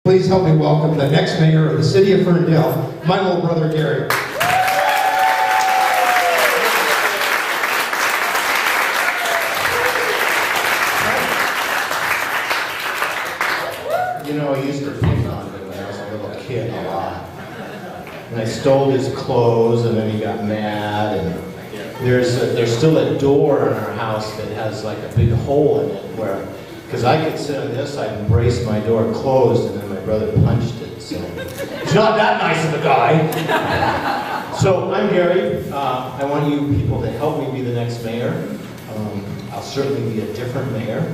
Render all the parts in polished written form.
Please help me welcome the next mayor of the city of Ferndale, my little brother Gary. You know, I used to pick on him when I was a little kid a lot. And I stole his clothes, and then he got mad. And there's still a door in our house that has like a big hole in it where, because I could sit on this side and brace my door closed, and then my brother punched it. So he's not that nice of a guy. So I'm Gary. I want you people to help me be the next mayor. I'll certainly be a different mayor.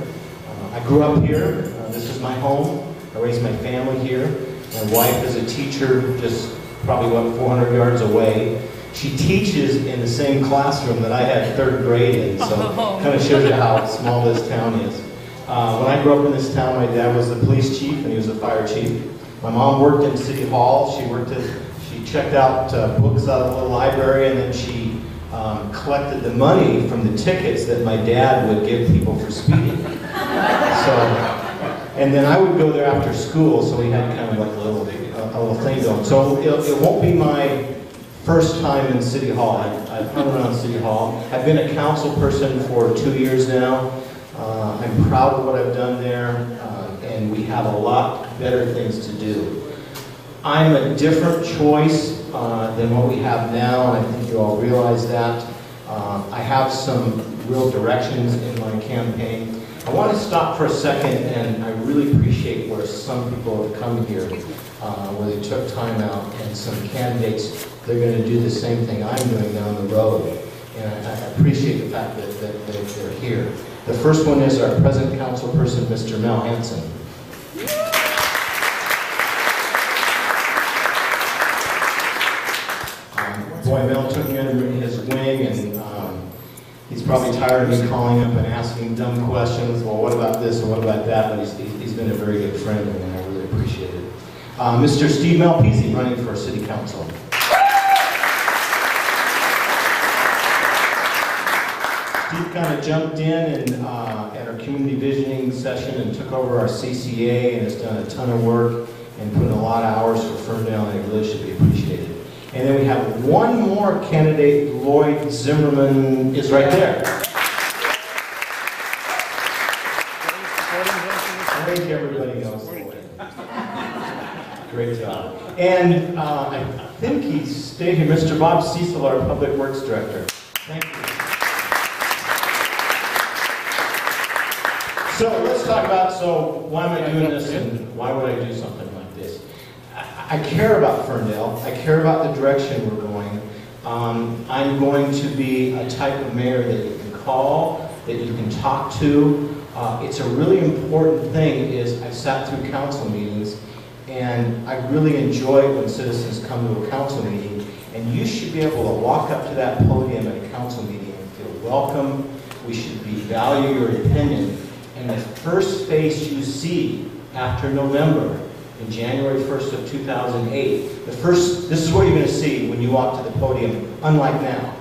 I grew up here. This is my home. I raised my family here. My wife is a teacher just probably, 400 yards away. She teaches in the same classroom that I had 3rd grade in, so kind of shows you how small this town is. When I grew up in this town, my dad was the police chief and he was the fire chief. My mom worked in City Hall. She checked out books out of the library, and then she collected the money from the tickets that my dad would give people for speeding. And then I would go there after school, so we had kind of like a little thing going. So it won't be my first time in City Hall. I've hung around City Hall. I've been a council person for 2 years now. I'm proud of what I've done there, and we have a lot better things to do. I'm a different choice than what we have now, and I think you all realize that. I have some real directions in my campaign. I want to stop for a second, and I really appreciate where some people have come here, where they took time out, and some candidates, they're going to do the same thing I'm doing down the road. And I appreciate the fact that they're here. The first one is our present council person, Mr. Mel Jensen. Boy, Mel took me under his wing, and he's probably tired of me calling up and asking dumb questions. Well, what about this and what about that? But he's been a very good friend, and I really appreciate it. Mr. Steve Malpese, running for city council. Steve kind of jumped in and at our community visioning session and took over our CCA and has done a ton of work and put in a lot of hours for Ferndale, and it really should be appreciated. And then we have one more candidate. Lloyd Zimmerman is right there. I think everybody knows Lloyd. Great job. And I think he stayed here, Mr. Bob Cecil, our Public Works Director. Thank you. So let's talk about, why am I doing this and why would I do something like this? I care about Ferndale. I care about the direction we're going. I'm going to be a type of mayor that you can call, that you can talk to. It's a really important thing is I've sat through council meetings, and I really enjoy it when citizens come to a council meeting, and you should be able to walk up to that podium at a council meeting and feel welcome. We should value your opinion. And the first face you see after November, in January 1st of 2008, this is what you're going to see when you walk to the podium, unlike now.